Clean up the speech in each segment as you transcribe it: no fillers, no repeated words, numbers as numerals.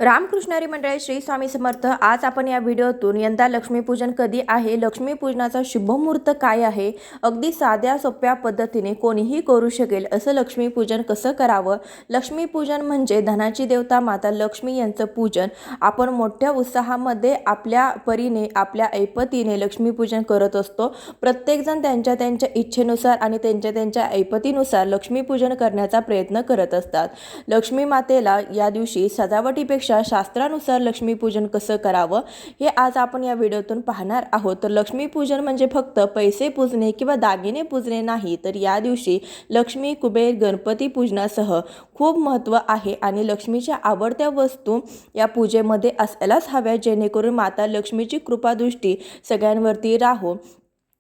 रामकृष्णारी मंडळी श्री स्वामी समर्थ. आज आपण या व्हिडिओतून यंदा लक्ष्मीपूजन कधी आहे, लक्ष्मीपूजनाचा शुभमुहूर्त काय आहे, अगदी साध्या सोप्या पद्धतीने कोणीही करू शकेल असं लक्ष्मीपूजन कसं करावं. लक्ष्मीपूजन म्हणजे धनाची देवता माता लक्ष्मी यांचं पूजन. आपण मोठ्या उत्साहामध्ये आपल्या परीने आपल्या ऐपतीने लक्ष्मीपूजन करत असतो. प्रत्येकजण त्यांच्या त्यांच्या इच्छेनुसार आणि त्यांच्या ऐपतीनुसार लक्ष्मीपूजन करण्याचा प्रयत्न करत असतात. लक्ष्मी मातेला या दिवशी सजावटीपेक्षा शास्त्रानुसार लक्ष्मीपूजन कसं करावं हे आज आपण या व्हिडिओतून पाहणार आहोत. तर लक्ष्मीपूजन म्हणजे फक्त पैसे पूजणे किंवा दागिने पूजणे नाही, तर या दिवशी लक्ष्मी, कुबेर, गणपती पूजनासह खूप महत्त्व आहे आणि लक्ष्मीच्या आवडत्या वस्तू या पूजेमध्ये असायलाच हव्या, जेणेकरून माता लक्ष्मीची कृपादृष्टी सगळ्यांवरती राहो.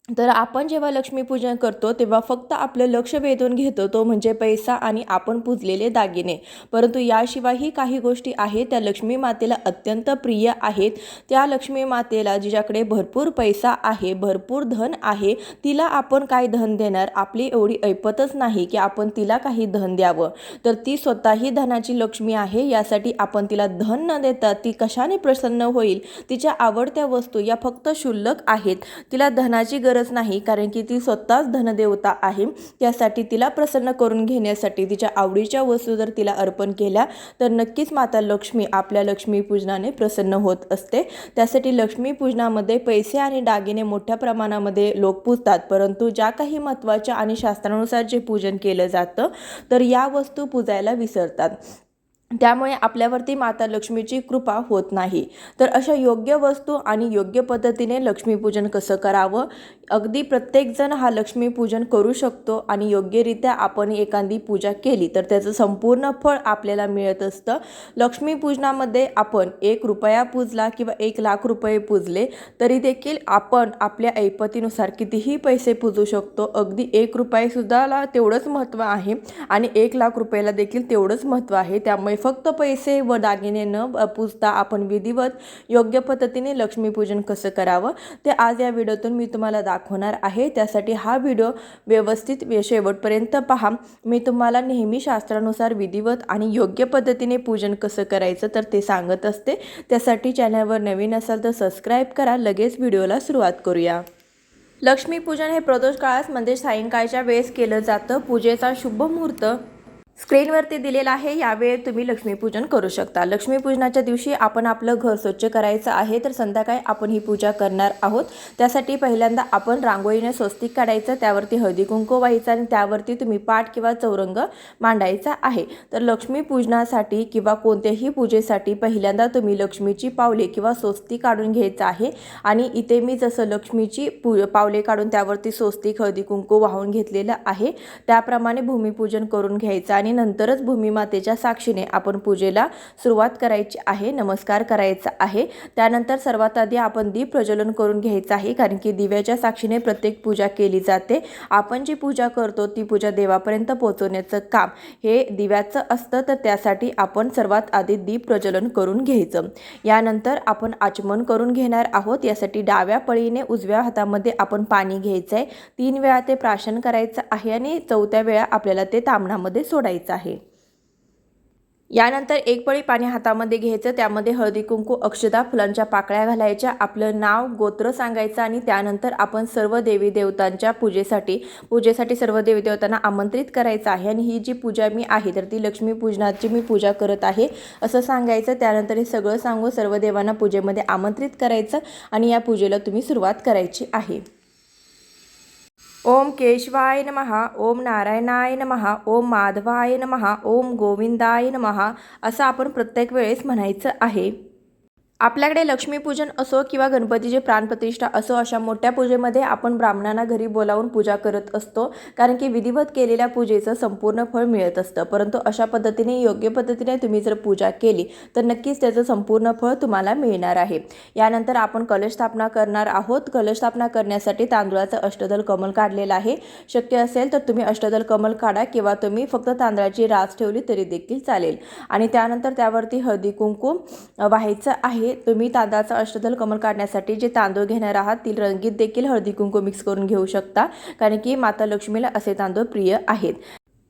तर आपण जेव्हा लक्ष्मीपूजन करतो तेव्हा फक्त आपलं लक्ष वेधून घेतो तो म्हणजे पैसा आणि आपण पूजलेले दागिने. परंतु याशिवायही काही गोष्टी आहेत त्या लक्ष्मी मातेला अत्यंत प्रिय आहेत. त्या लक्ष्मी मातेला जिच्याकडे भरपूर पैसा आहे, भरपूर धन आहे, तिला आपण काय धन देणार? आपली एवढी ऐपतच नाही की आपण तिला काही धन द्यावं. तर ती स्वतःही धनाची लक्ष्मी आहे. यासाठी आपण तिला धन न देता ती कशाने प्रसन्न होईल? तिच्या आवडत्या वस्तू या फक्त क्षुल्लक आहेत. तिला धनाची गरज नाही, कारण की ती स्वतःच धनदेवता आहे. त्यासाठी तिला प्रसन्न करून घेण्यासाठी तिच्या आवडीच्या वस्तू जर तिला अर्पण केल्या तर नक्कीच माता लक्ष्मी आपल्या लक्ष्मीपूजनाने प्रसन्न होत असते. त्यासाठी लक्ष्मीपूजनामध्ये पैसे आणि दागिने मोठ्या प्रमाणामध्ये लोक पूजतात, परंतु ज्या काही महत्त्वाच्या आणि शास्त्रानुसार जे पूजन केलं जातं तर या वस्तू पूजायला विसरतात. त्यामुळे आपल्यावरती माता लक्ष्मीची कृपा होत नाही. तर अशा योग्य वस्तू आणि योग्य पद्धतीने लक्ष्मीपूजन कसं करावं, अगदी प्रत्येकजण हा लक्ष्मीपूजन करू शकतो आणि योग्यरित्या आपण एखादी पूजा केली तर त्याचं संपूर्ण फळ आपल्याला मिळत असतं. लक्ष्मीपूजनामध्ये आपण 1 रुपया पूजला किंवा 1,00,000 रुपये पूजले तरी देखील आपण आपल्या ऐपतीनुसार कितीही पैसे पूजू शकतो. अगदी 1 रुपयासुद्धाला तेवढंच महत्त्व आहे आणि 1,00,000 रुपयाला देखील तेवढंच महत्त्व आहे. त्यामुळे फक्त पैसे व दागिने न पूजता आपण विधिवत योग्य पद्धतीने लक्ष्मीपूजन कसं करावं ते आज या व्हिडिओतून मी तुम्हाला दाखवणार आहे. त्यासाठी हा व्हिडिओ व्यवस्थित शेवटपर्यंत पहा. मी तुम्हाला नेहमी शास्त्रानुसार विधिवत आणि योग्य पद्धतीने पूजन कसं करायचं तर ते सांगत असते. त्यासाठी चॅनलवर नवीन असाल तर सबस्क्राईब करा. लगेच व्हिडिओला सुरुवात करूया. लक्ष्मीपूजन हे प्रदोष काळात म्हणजे सायंकाळच्या वेळेस केलं जातं. पूजेचा शुभ मुहूर्त स्क्रीनवरती दिलेला आहे. यावेळी तुम्ही लक्ष्मीपूजन करू शकता. लक्ष्मीपूजनाच्या दिवशी आपण आपलं घर स्वच्छ करायचं आहे, तर संध्याकाळी आपण ही पूजा करणार आहोत. त्यासाठी पहिल्यांदा आपण रांगोळीने स्वस्तिक काढायचं, त्यावरती हळदी कुंकू व्हायचं आणि त्यावरती तुम्ही पाट किंवा चौरंग मांडायचा आहे. तर लक्ष्मीपूजनासाठी किंवा कोणत्याही पूजेसाठी पहिल्यांदा तुम्ही लक्ष्मीची पावले किंवा स्वस्तिक काढून घ्यायचं आहे. आणि इथे मी जसं लक्ष्मीची पावले काढून त्यावरती स्वस्तिक हळदी कुंकू वाहून घेतलेलं आहे त्याप्रमाणे भूमिपूजन करून घ्यायचं आणि नंतरच भूमिमातेच्या साक्षीने आपण पूजेला सुरुवात करायची आहे, नमस्कार करायचा आहे. त्यानंतर सर्वात आधी आपण दीप प्रज्वलन करून घ्यायचं आहे, कारण की दिव्याच्या साक्षीने प्रत्येक पूजा केली जाते. आपण जी पूजा करतो ती पूजा देवापर्यंत पोहोचवण्याचं काम हे दिव्याचं असतं. तर त्यासाठी आपण सर्वात आधी दीप प्रज्वलन करून घ्यायचं. यानंतर आपण आचमन करून घेणार आहोत. यासाठी डाव्या पळीने उजव्या हातामध्ये आपण पाणी घ्यायचं आहे. 3 वेळा ते प्राशन करायचं आहे आणि 4थ्या वेळा आपल्याला ते ताम्हणामध्ये सोडायचं आहे. यानंतर 1 पळी पाणी हातामध्ये घ्यायचं, त्यामध्ये हळदी कुंकू, अक्षता, फुलांच्या पाकळ्या घालायच्या, आपलं नाव गोत्र सांगायचं आणि त्यानंतर आपण सर्व देवी देवतांच्या पूजेसाठी सर्व देवी देवतांना आमंत्रित करायचं आहे. आणि ही जी पूजा मी आहे तर ती लक्ष्मीपूजनाची मी पूजा करत आहे असं सांगायचं. त्यानंतर हे सगळं सांगून सर्व देवांना पूजेमध्ये आमंत्रित करायचं आणि या पूजेला तुम्ही सुरुवात करायची आहे. ओम केशवाय नमः, ओम नारायणाय नमः, ओम माधवाय नमः, ओम गोविंदाय नमः असं आपण प्रत्येक वेळेस म्हणायचं आहे. आपल्याकडे लक्ष्मीपूजन असो किंवा गणपतीची प्राणप्रतिष्ठा असो, अशा मोठ्या पूजेमध्ये आपण ब्राह्मणांना घरी बोलावून पूजा करत असतो, कारण की विधिवत केलेल्या पूजेचं संपूर्ण फळ मिळत असतं. परंतु अशा पद्धतीने योग्य पद्धतीने तुम्ही जर पूजा केली तर नक्कीच त्याचं संपूर्ण फळ तुम्हाला मिळणार आहे. यानंतर आपण कलश स्थापना करणार आहोत. कलश स्थापना करण्यासाठी तांदूळाचं अष्टदल कमल काढलेलं आहे. शक्य असेल तर तुम्ही अष्टदल कमल काढा किंवा तुम्ही फक्त तांदळाची रास ठेवली तरी देखील चालेल. आणि त्यानंतर त्यावरती हळदी कुंकू व्हायचं आहे. तुम्ही तांदळाचा अष्टदल कमल काढण्यासाठी जे तांदूळ घेणार आहात ती रंगीत देखील हळदी कुंकू मिक्स करून घेऊ शकता, कारण की माता लक्ष्मीला असे तांदूळ प्रिय आहेत.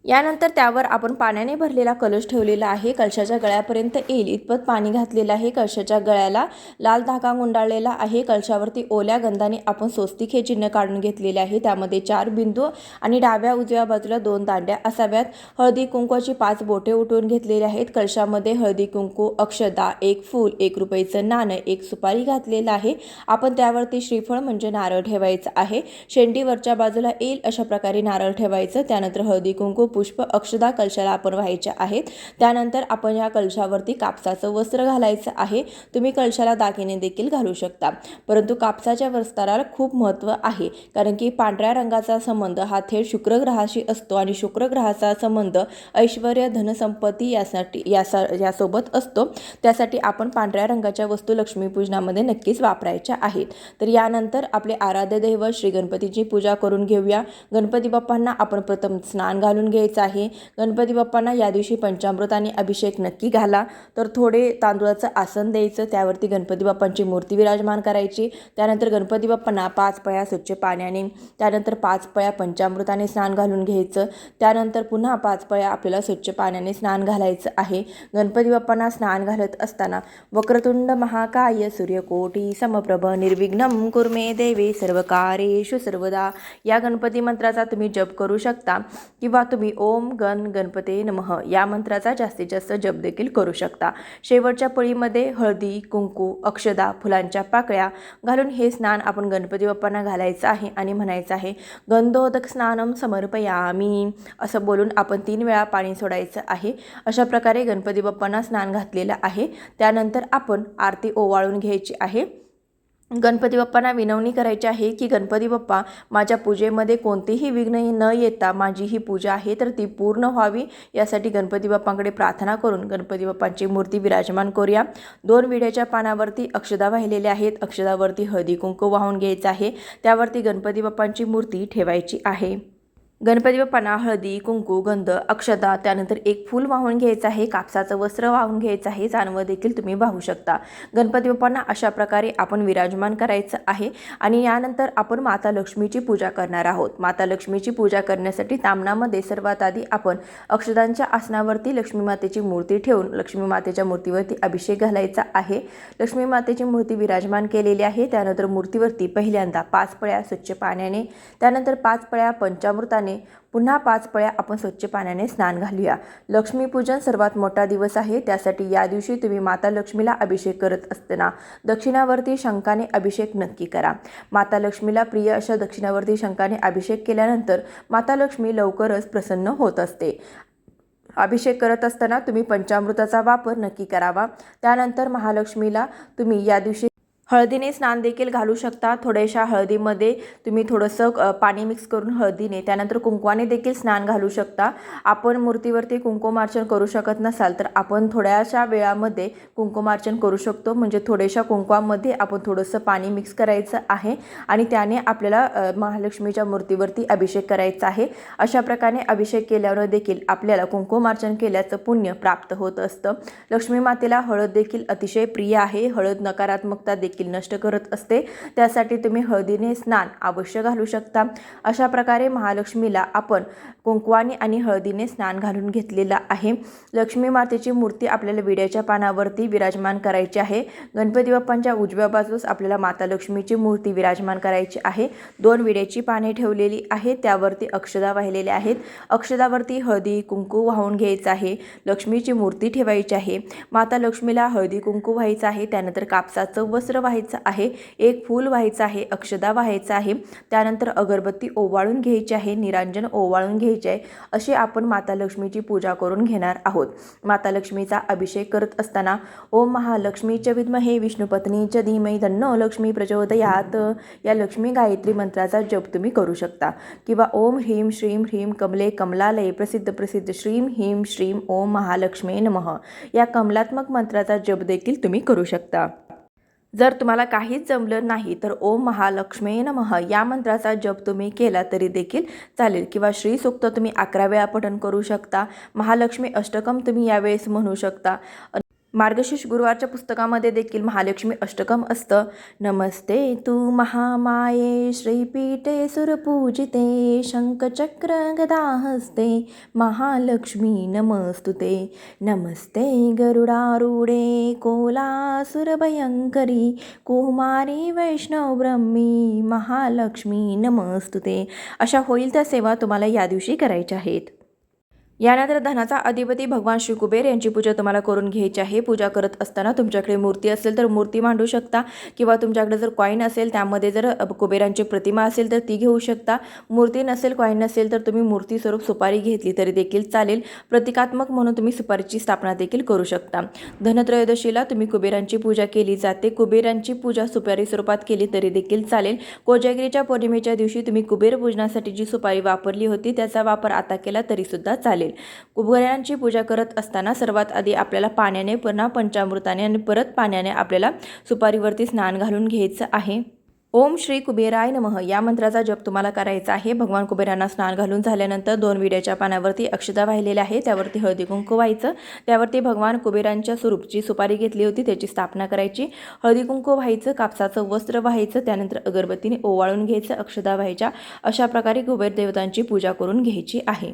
यानंतर त्यावर आपण पाण्याने भरलेला कलश ठेवलेला आहे. कलशाच्या गळ्यापर्यंत येईल इतपत पाणी घातलेलं आहे. कलशाच्या गळ्याला लाल धागा गुंडाळलेला आहे. कलशावरती ओल्या गंधाने आपण स्वस्तिक हे चिन्ह काढून घेतलेले आहे. त्यामध्ये 4 बिंदू आणि डाव्या उजव्या बाजूला 2 दांड्या असाव्यात. हळदी कुंकवाची 5 बोटे उठवून घेतलेली आहेत. कलशामध्ये हळदी कुंकू, अक्षदा, 1 फूल, 1 रुपयाचं नाणं, 1 सुपारी घातलेलं आहे. आपण त्यावरती श्रीफळ म्हणजे नारळ ठेवायचं आहे. शेंडी वरच्या बाजूला येईल अशा प्रकारे नारळ ठेवायचं. त्यानंतर हळदी कुंकू, पुष्प, अक्षदा कलशाला आपण व्हायच्या आहेत. त्यानंतर आपण या कलशावरती कापसाचं वस्त्र घालायचं आहे. तुम्ही कलशाला दागिने देखील घालू शकता, परंतु कापसाच्या वस्त्राला खूप महत्त्व आहे, कारण की पांढऱ्या रंगाचा संबंध हा थेट शुक्र ग्रहाशी असतो आणि शुक्र ग्रहाचा संबंध ऐश्वर्य, धनसंपत्ती यासोबत असतो. त्यासाठी आपण पांढऱ्या रंगाच्या वस्तू लक्ष्मीपूजनामध्ये नक्कीच वापरायच्या आहेत. तर यानंतर आपले आराध्य दैवत श्री गणपतीची पूजा करून घेऊया. गणपती बाप्पांना आपण प्रथम स्नान घालून घ्यायचं आहे. गणपती बाप्पांना या दिवशी पंचामृताने अभिषेक नक्की घाला. तर थोडे तांदूळाचं आसन द्यायचं, त्यावरती गणपती बाप्पांची मूर्ती विराजमान करायची. त्यानंतर गणपती बाप्पांना 5 पळ्या स्वच्छ पाण्याने, त्यानंतर 5 पळ्या पंचामृताने स्नान घालून घ्यायचं. त्यानंतर पुन्हा 5 पळ्या आपल्याला स्वच्छ पाण्याने स्नान घालायचं आहे. गणपती बाप्पांना स्नान घालत असताना वक्रतुंड महाकाय सूर्यकोटी समप्रभ निर्विघ्नं कुर्मे देवी सर्वकार्येषु सर्वदा या गणपती मंत्राचा तुम्ही जप करू शकता, किंवा तुम्ही ओम गण गणपते नमः या मंत्राचा जास्तीत जास्त जप देखील करू शकता. शेवटच्या पळीमध्ये हळदी कुंकू, अक्षदा, फुलांच्या पाकळ्या घालून हे स्नान आपण गणपती बाप्पांना घालायचं आहे आणि म्हणायचं आहे गंधोदक स्नानम समर्पयामी असं बोलून आपण 3 वेळा पाणी सोडायचं आहे. अशा प्रकारे गणपती बाप्पांना स्नान घातलेलं आहे. त्यानंतर आपण आरती ओवाळून घ्यायची आहे. गणपती बाप्पांना विनवणी करायची आहे की गणपती बाप्पा, माझ्या पूजेमध्ये कोणतेही विघ्न न येता माझी ही पूजा आहे तर ती पूर्ण व्हावी, यासाठी गणपती बाप्पांकडे प्रार्थना करून गणपती बाप्पांची मूर्ती विराजमान करूया. 2 विड्याच्या पानावरती अक्षदा वाहिलेल्या आहेत. अक्षदावरती हळदी कुंकू वाहून घ्यायचं आहे. त्यावरती गणपती बाप्पांची मूर्ती ठेवायची आहे. गणपती बाप्पांना हळदी कुंकू, गंध, अक्षदा, त्यानंतर 1 फूल वाहून घ्यायचं आहे. कापसाचं वस्त्र वाहून घ्यायचं आहे. जानवं देखील तुम्ही वाहू शकता. गणपती बाप्पांना अशा प्रकारे आपण विराजमान करायचं आहे. आणि यानंतर आपण माता लक्ष्मीची पूजा करणार आहोत. माता लक्ष्मीची पूजा करण्यासाठी तामणामध्ये सर्वात आधी आपण अक्षदांच्या आसनावरती लक्ष्मी मातेची मूर्ती ठेवून लक्ष्मी मातेच्या मूर्तीवरती अभिषेक घालायचा आहे. लक्ष्मी मातेची मूर्ती विराजमान केलेली आहे. त्यानंतर मूर्तीवरती पहिल्यांदा 5 पळ्या स्वच्छ पाण्याने, त्यानंतर 5 पळ्या पंचामृताने, पुन्हा 5 पळ्या आपण स्वच्छ पाण्याने स्नान घालूया. लक्ष्मीपूजन सर्वात मोठा दिवस आहे. त्यासाठी या दिवशी तुम्ही माता लक्ष्मीला अभिषेक करत असताना दक्षिणावरती शंखाने अभिषेक नक्की करा. माता लक्ष्मीला प्रिय अशा दक्षिणावरती शंखाने अभिषेक केल्यानंतर माता लक्ष्मी लवकरच प्रसन्न होत असते. अभिषेक करत असताना तुम्ही पंचामृताचा वापर नक्की करावा. त्यानंतर महालक्ष्मीला तुम्ही या दिवशी हळदीने स्नान देखील घालू शकता. थोड्याशा हळदीमध्ये तुम्ही थोडंसं पाणी मिक्स करून हळदीने, त्यानंतर कुंकवाने देखील स्नान घालू शकता. आपण मूर्तीवरती कुंकुमार्चन करू शकत नसाल तर आपण थोड्याशा वेळामध्ये कुंकुमार्चन करू शकतो. म्हणजे थोड्याशा कुंकवामध्ये आपण थोडंसं पाणी मिक्स करायचं आहे आणि त्याने आपल्याला महालक्ष्मीच्या मूर्तीवरती अभिषेक करायचा आहे. अशा प्रकारे अभिषेक केल्यावर देखील आपल्याला कुंकुमार्चन केल्याचं पुण्य प्राप्त होत असतं. लक्ष्मी मातेला हळद देखील अतिशय प्रिय आहे. हळद नकारात्मकता देखील नष्ट करत असते. त्यासाठी तुम्ही हळदीने स्नान अवश्य घालू शकता. अशा प्रकारे महालक्ष्मीला आपण कुंकवाने आणि हळदीने स्नान घालून घेतलेला आहे. लक्ष्मी मातेची मूर्ती आपल्याला विड्याच्या पानावरती विराजमान करायची आहे. गणपती बाप्पांच्या उजव्या बाजूस आपल्याला माता लक्ष्मीची मूर्ती विराजमान करायची आहे. 2 विड्याची पाने ठेवलेली आहेत. त्यावरती अक्षदा वाहिलेल्या आहेत. अक्षदावरती हळदी कुंकू वाहून घ्यायचं आहे. लक्ष्मीची मूर्ती ठेवायची आहे. माता लक्ष्मीला हळदी कुंकू व्हायचं आहे. त्यानंतर कापसाचं वस्त्र व्हायचं आहे. 1 फूल व्हायचं आहे. अक्षदा व्हायचं आहे. त्यानंतर अगरबत्ती ओवाळून घ्यायची आहे. निरांजन ओवाळून घ्यायचे आहे. अशी आपण माता लक्ष्मीची पूजा करून घेणार आहोत. माता लक्ष्मीचा अभिषेक करत असताना ओम महालक्ष्मीच्या विद्महे विष्णुपत्नीच्या धीमहि तन्नो लक्ष्मी प्रचोदयात या लक्ष्मी गायत्री मंत्राचा जप तुम्ही करू शकता. किंवा ओम ह्रीं श्रीं ह्रीं कमले कमलालये प्रसिद्ध श्रीं ह्रीं श्रीं ओम महालक्ष्मी नमः या कमलात्मक मंत्राचा जप देखील तुम्ही करू शकता. जर तुम्हाला काहीच जमलं नाही तर ओम महालक्ष्मी नमः या मंत्राचा जप तुम्ही केला तरी देखील चालेल. किंवा श्री सूक्त तुम्ही 11 वेळा पठण करू शकता. महालक्ष्मी अष्टकम तुम्ही यावेळेस म्हणू शकता. मार्गशीर्ष गुरुवारच्या पुस्तकामध्ये देखील महालक्ष्मी अष्टकम असतं. नमस्ते तू महामाये श्रीपीठे सुरपूजिते शंखचक्र गदा हस्ते महालक्ष्मी नमस्तुते. नमस्ते गरुडारूढे कोलासुरभयंकरी कुमारी वैष्णव ब्रह्मी महालक्ष्मी नमस्तुते. अशा होईल त्या सेवा तुम्हाला या दिवशी करायच्या आहेत. यानंतर धनाचा अधिपती भगवान श्री कुबेर यांची पूजा तुम्हाला करून घ्यायची आहे. पूजा करत असताना तुमच्याकडे मूर्ती असेल तर मूर्ती मांडू शकता किंवा तुमच्याकडे जर कॉईन असेल त्यामध्ये जर कुबेरांची प्रतिमा असेल तर ती घेऊ शकता. मूर्ती नसेल कॉईन नसेल तर तुम्ही मूर्ती स्वरूप सुपारी घेतली तरी देखील चालेल. प्रतिकात्मक म्हणून तुम्ही सुपारीची स्थापना देखील करू शकता. धनत्रयोदशीला तुम्ही कुबेरांची पूजा केली जाते. कुबेरांची पूजा सुपारी स्वरूपात केली तरी देखील चालेल. कोजागिरीच्या पौर्णिमेच्या दिवशी तुम्ही कुबेर पूजनासाठी जी सुपारी वापरली होती त्याचा वापर आता केला तरी सुद्धा चालेल. कुबेरांची पूजा करत असताना सर्वात आधी आपल्याला पाण्याने पुन्हा पंचामृताने आणि परत पाण्याने आपल्याला सुपारीवरती स्नान घालून घ्यायचं आहे. ओम श्री कुबेराय नमः या मंत्राचा जप तुम्हाला करायचा आहे. भगवान कुबेरांना स्नान घालून झाल्यानंतर 2 विड्याच्या पानावरती अक्षता वाहिलेल्या आहे त्यावरती हळदी कुंकू व्हायचं. त्यावरती भगवान कुबेरांच्या स्वरूपची सुपारी घेतली होती त्याची स्थापना करायची. हळदी कुंकू व्हायचं, कापसाचं वस्त्र व्हायचं, त्यानंतर अगरबत्तीने ओवाळून घ्यायचं, अक्षता व्हायच्या. अशा प्रकारे कुबेर देवतांची पूजा करून घ्यायची आहे.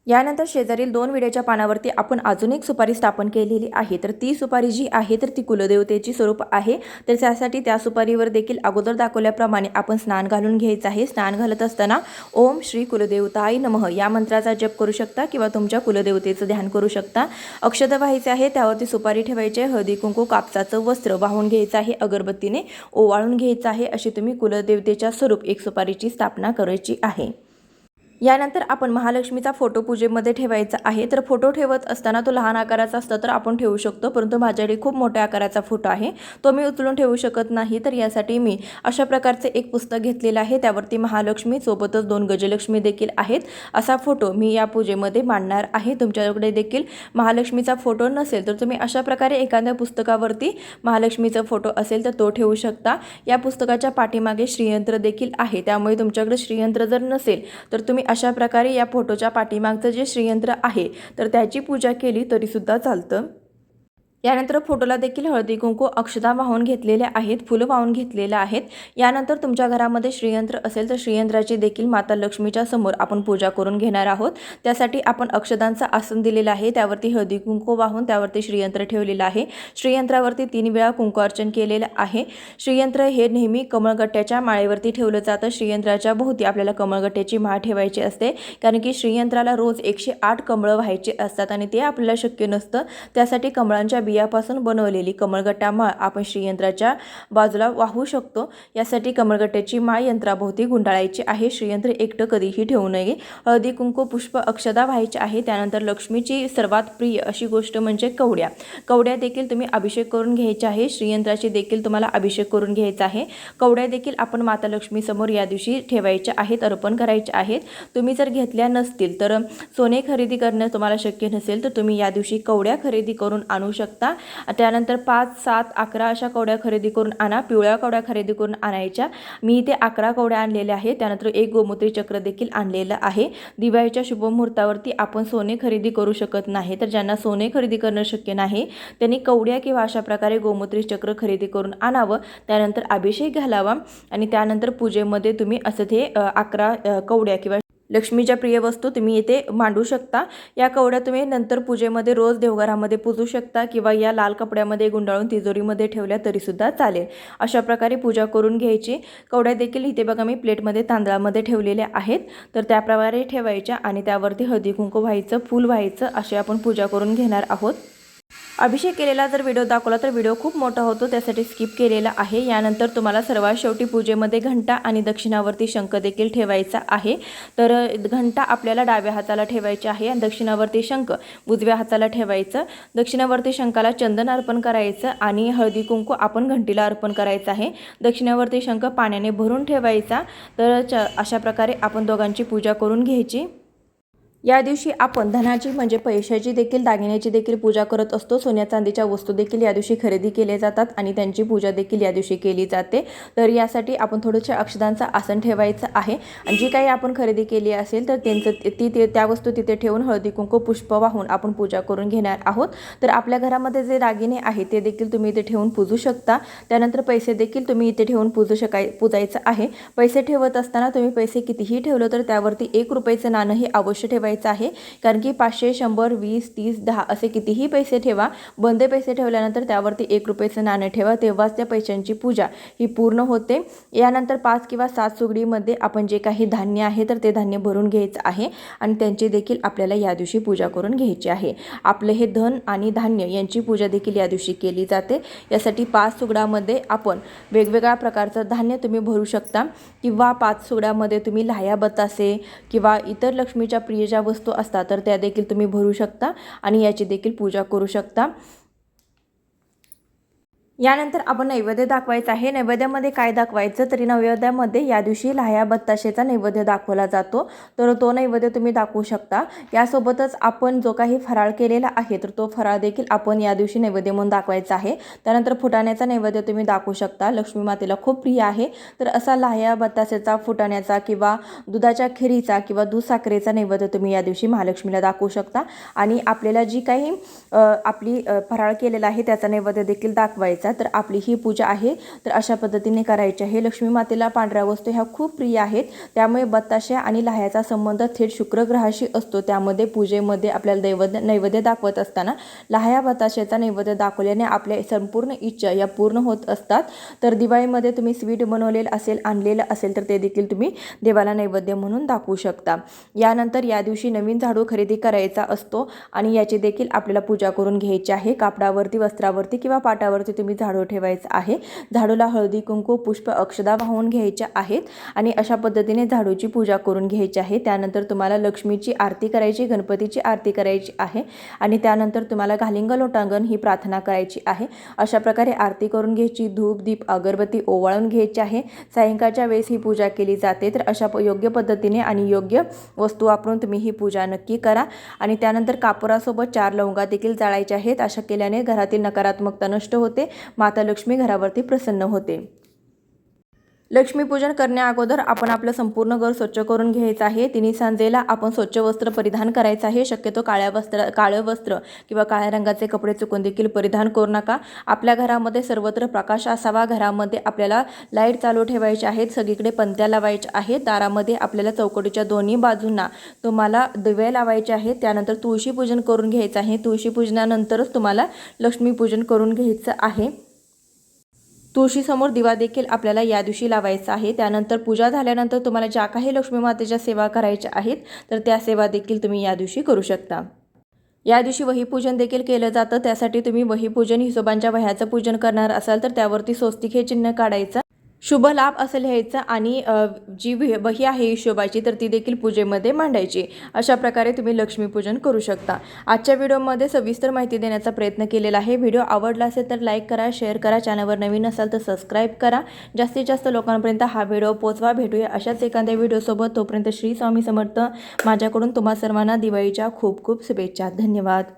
यानंतर शेजारील 2 विड्याच्या पानावरती आपण अजून एक सुपारी स्थापन केलेली आहे. तर ती सुपारी जी आहे तर ती कुलदेवतेची स्वरूप आहे. तर त्यासाठी त्या सुपारीवर देखील अगोदर दाखवल्याप्रमाणे आपण स्नान घालून घ्यायचं आहे. स्नान घालत असताना ओम श्री कुलदेवताय नमः या मंत्राचा जप करू शकता किंवा तुमच्या कुलदेवतेचं ध्यान करू शकता. अक्षत व्हायचे आहे, त्यावरती सुपारी ठेवायची आहे. हळदी कुंकू कापसाचं वस्त्र वाहून घ्यायचं आहे, अगरबत्तीने ओवाळून घ्यायचं आहे. अशी तुम्ही कुलदेवतेच्या स्वरूप एक सुपारीची स्थापना करायची आहे. यानंतर आपण महालक्ष्मीचा फोटो पूजेमध्ये ठेवायचा आहे. तर फोटो ठेवत असताना तो लहान आकाराचा असतो तर आपण ठेवू शकतो, परंतु माझ्याकडे खूप मोठ्या आकाराचा फोटो आहे तो मी उचलून ठेवू शकत नाही. तर यासाठी मी अशा प्रकारचे एक पुस्तक घेतलेलं आहे. त्यावरती महालक्ष्मी सोबतच 2 गजलक्ष्मी देखील आहेत. असा फोटो मी या पूजेमध्ये मांडणार आहे. तुमच्याकडे देखील महालक्ष्मीचा फोटो नसेल तर तुम्ही अशा प्रकारे एखाद्या पुस्तकावरती महालक्ष्मीचा फोटो असेल तर तो ठेवू शकता. या पुस्तकाच्या पाठीमागे श्रीयंत्र देखील आहे, त्यामुळे तुमच्याकडे श्रीयंत्र जर नसेल तर तुम्ही अशा प्रकारे या फोटोच्या पाठीमागचं जे श्रीयंत्र आहे तर त्याची पूजा केली तरी सुद्धा चालतं. यानंतर फोटोला देखील हळदी कुंकू अक्षता वाहून घेतलेल्या आहेत, फुलं वाहून घेतलेल्या आहेत. यानंतर तुमच्या घरामध्ये श्रीयंत्र असेल तर श्रीयंत्राची देखील माता लक्ष्मीच्या समोर आपण पूजा करून घेणार आहोत. त्यासाठी आपण अक्षतांचं आसन दिलेलं आहे, त्यावरती हळदी कुंकू वाहून त्यावरती श्रीयंत्र ठेवलेलं आहे. श्रीयंत्रावरती 3 वेळा कुंकुआर्चन केलेलं आहे. श्रीयंत्र हे नेहमी कमळगट्ट्याच्या माळेवरती ठेवलं जातं. श्रीयंत्राच्या भोवती आपल्याला कमळगट्ट्याची माळ ठेवायची असते, कारण की श्रीयंत्राला रोज 108 कमळं व्हायचे असतात आणि ते आपल्याला शक्य नसतं. त्यासाठी कमळांच्या बियापासून बनवलेली कमळगट्टा माळ आपण श्रीयंत्राच्या बाजूला वाहू शकतो. यासाठी कमळगट्ट्याची माळ यंत्राभोवती गुंडाळायची आहे. श्रीयंत्र एकटं कधीही ठेवू नये. हळदी कुंकू पुष्प अक्षता व्हायची आहे. त्यानंतर लक्ष्मीची सर्वात प्रिय अशी गोष्ट म्हणजे कवड्या. कवड्या देखील तुम्ही अभिषेक करून घ्यायचे आहे. श्रीयंत्राची देखील तुम्हाला अभिषेक करून घ्यायचा आहे. कवड्या देखील आपण माता लक्ष्मी समोर या दिवशी ठेवायच्या आहेत, अर्पण करायच्या आहेत. तुम्ही जर घेतल्या नसतील तर सोने खरेदी करणं तुम्हाला शक्य नसेल तर तुम्ही या दिवशी कवड्या खरेदी करून आणू शकता. त्यानंतर 5, 7, 11 अशा कवड्या खरेदी करून आणा. पिवळ्या कवड्या खरेदी करून आणायच्या. मी इथे 11 कवड्या आणलेल्या आहेत. त्यानंतर एक गोमूत्री चक्र देखील आणलेलं आहे. दिवाळीच्या शुभ मुहूर्तावरती आपण सोने खरेदी करू शकत नाही, तर ज्यांना सोने खरेदी करणं शक्य नाही त्यांनी कवड्या किंवा अशा प्रकारे गोमूत्री चक्र खरेदी करून आणावं. त्यानंतर अभिषेक घालावा आणि त्यानंतर पूजेमध्ये तुम्ही असं ते 11 कवड्या किंवा लक्ष्मीच्या प्रिय वस्तू तुम्ही इथे मांडू शकता. या कवड्या तुम्ही नंतर पूजेमध्ये रोज देवघरामध्ये पूजू शकता किंवा या लाल कपड्यामध्ये गुंडाळून तिजोरीमध्ये ठेवल्या तरी सुद्धा चालेल. अशा प्रकारे पूजा करून घ्यायची. कवड्या देखील इथे बघा मी प्लेटमध्ये तांदळामध्ये ठेवलेल्या आहेत, तर त्याप्रकारे ठेवायच्या आणि त्यावरती हळदी कुंकू व्हायचं, फूल व्हायचं, अशी आपण पूजा करून घेणार आहोत. अभिषेक केलेला जर व्हिडिओ दाखवला तर व्हिडिओ खूप मोठा होतो, त्यासाठी स्किप केलेला आहे. यानंतर तुम्हाला सर्वात शेवटी पूजेमध्ये घंटा आणि दक्षिणावरती शंख देखील ठेवायचा आहे. तर घंटा आपल्याला डाव्या हाताला ठेवायची आहे आणि दक्षिणावरती शंख उजव्या हाताला ठेवायचं. दक्षिणावरती शंखाला चंदन अर्पण करायचं आणि हळदी कुंकू आपण घंटीला अर्पण करायचं आहे. दक्षिणावरती शंख पाण्याने भरून ठेवायचा. तर अशा प्रकारे आपण दोघांची पूजा करून घ्यायची. या दिवशी आपण धनाची म्हणजे पैशाची देखील दागिन्याची देखील पूजा करत असतो। सोन्या चांदीच्या वस्तू देखील या दिवशी खरेदी केल्या जातात आणि त्यांची पूजा देखील या दिवशी केली जाते। तर यासाठी आपण थोडेसे अक्षदांचा आसन ठेवायचं आहे आणि जी काही आपण खरेदी केली असेल तर त्या वस्तू तिथे ठेवून हळदी कुंकू पुष्प वाहून आपण पूजा करून घेणार आहोत। तर आपल्या घरामध्ये जे दागिने आहेत ते देखील तुम्ही इथे ठेवून पूजू शकता। त्यानंतर पैसे देखील तुम्ही इथे ठेवून पूजायचं आहे। पैसे ठेवत असताना तुम्ही पैसे कितीही ठेवलं तर त्यावरती 1 रुपयाचं नाणं हे अवश्य ठेवायचं आहे। कारण की 500, 100, 20, 30, 10 असे कितीही पैसे ठेवा, बंदे पैसे ठेवल्यानंतर त्यावरती 1 रुपयाचं नाणं ठेवा, तेव्हाच त्या पैशांची पूजा ही पूर्ण होते। यानंतर 5 किंवा 7 सुगडीमध्ये आपण जे काही धान्य आहे तर ते धान्य भरून घ्यायचं आहे आणि त्यांची देखील आपल्याला या दिवशी पूजा करून घ्यायची आहे। आपले हे धन आणि धान्य यांची पूजा देखील या दिवशी केली जाते। यासाठी 5 सुगडामध्ये आपण वेगवेगळ्या प्रकारचं धान्य तुम्ही भरू शकता किंवा 5 सुगडामध्ये तुम्ही लाह्या बतासे किंवा इतर लक्ष्मीच्या प्रिय ज्या वस्तू असतात तर त्या देखील तुम्ही भरू शकता आणि याची देखील पूजा करू शकता। यानंतर आपण नैवेद्य दाखवायचं आहे। नैवेद्यामध्ये काय दाखवायचं, तरी नैवेद्यामध्ये या दिवशी लाह्या बत्ताशेचा नैवेद्य दाखवला जातो, तर तो नैवेद्य तुम्ही दाखवू शकता। यासोबतच आपण जो काही फराळ केलेला आहे तर तो फराळ देखील आपण या दिवशी नैवेद्य म्हणून दाखवायचा आहे। त्यानंतर फुटाण्याचा नैवेद्य तुम्ही दाखवू शकता, लक्ष्मी मातेला खूप प्रिय आहे। तर असा लाह्या बत्ताशेचा, फुटाण्याचा किंवा दुधाच्या खिरीचा किंवा दूध साखरेचा नैवेद्य तुम्ही या दिवशी महालक्ष्मीला दाखवू शकता आणि आपल्याला जी काही आपली फराळ केलेला आहे त्याचा नैवेद्य देखील दाखवायचा। तर आपली ही पूजा आहे तर अशा पद्धतीने करायची आहे। लक्ष्मी मातेला पांढऱ्या वस्तू ह्या खूप प्रिय आहेत, त्यामुळे बत्ताशे आणि लाह्याचा संबंध थेट शुक्र ग्रहाशी असतो। त्यामध्ये पूजेमध्ये आपल्याला नैवेद्य दाखवत असताना लाह्या बत्ताशेचा नैवेद्य दाखवल्याने आपल्या संपूर्ण इच्छा या पूर्ण होत असतात। तर दिवाळीमध्ये तुम्ही स्वीट बनवलेलं असेल, आणलेलं असेल तर ते देखील तुम्ही देवाला नैवेद्य म्हणून दाखवू शकता। यानंतर या दिवशी नवीन झाडू खरेदी करायचा असतो आणि याची देखील आपल्याला पूजा करून घ्यायची आहे। कापडावरती, वस्त्रावरती किंवा पाटावरती तुम्ही झाडू ठेवायचं आहे। झाडूला हळदी कुंकू पुष्प अक्षदा वाहून घ्यायच्या आहेत आणि अशा पद्धतीने झाडूची पूजा करून घ्यायची आहे। त्यानंतर तुम्हाला लक्ष्मीची आरती करायची, गणपतीची आरती करायची आहे आणि त्यानंतर तुम्हाला घालिंग लोटांगण ही प्रार्थना करायची आहे। अशा प्रकारे आरती करून घ्यायची, धूप दीप अगरबत्ती ओवाळून घ्यायची आहे। सायंकाळच्या वेळेस ही पूजा केली जाते। तर अशा योग्य पद्धतीने आणि योग्य वस्तू वापरून तुम्ही ही पूजा नक्की करा आणि त्यानंतर कापुरासोबत 4 लवंगा देखील जाळायच्या आहेत। अशा केल्याने घरातील नकारात्मकता नष्ट होते, माता लक्ष्मी घरावरती प्रसन्न होते। लक्ष्मीपूजन करण्या अगोदर आपण आपलं संपूर्ण घर स्वच्छ करून घ्यायचं आहे। तिन्ही सांजेला आपण स्वच्छ वस्त्र परिधान करायचं आहे। शक्यतो काळं वस्त्र किंवा काळ्या रंगाचे कपडे चुकून देखील परिधान करू नका। आपल्या घरामध्ये सर्वत्र प्रकाश असावा। घरामध्ये आपल्याला लाईट चालू ठेवायची आहेत, सगळीकडे पणत्या लावायच्या आहेत। दारामध्ये आपल्याला चौकटीच्या दोन्ही बाजूंना तुम्हाला दिवे लावायचे आहेत। त्यानंतर तुळशी पूजन करून घ्यायचं आहे। तुळशी पूजनानंतरच तुम्हाला लक्ष्मीपूजन करून घ्यायचं आहे। तुळशीसमोर दिवा देखील आपल्याला या दिवशी लावायचा आहे। त्यानंतर पूजा झाल्यानंतर तुम्हाला ज्या काही लक्ष्मी मातेच्या सेवा करायच्या आहेत तर त्या सेवा देखील तुम्ही या दिवशी करू शकता। या दिवशी वहीपूजन देखील केलं जातं। त्यासाठी तुम्ही वहीपूजन हिशोबांच्या वह्याचं पूजन करणार असाल तर त्यावरती स्वस्तिक हे चिन्ह काढायचं, शुभ लाभ असं लिहायचं आणि जी वही आहे हिशोबाची तर ती देखील पूजेमध्ये मांडायची। अशा प्रकारे तुम्ही लक्ष्मीपूजन करू शकता। आजच्या व्हिडिओमध्ये सविस्तर माहिती देण्याचा प्रयत्न केलेला आहे। व्हिडिओ आवडला असेल तर लाईक करा, शेअर करा, चॅनलवर नवीन असाल तर सबस्क्राईब करा, जास्तीत जास्त लोकांपर्यंत हा व्हिडिओ पोहोचवा। भेटूया अशाच एखाद्या व्हिडिओसोबत, तोपर्यंत श्री स्वामी समर्थ। माझ्याकडून तुम्हा सर्वांना दिवाळीच्या खूप खूप शुभेच्छा। धन्यवाद।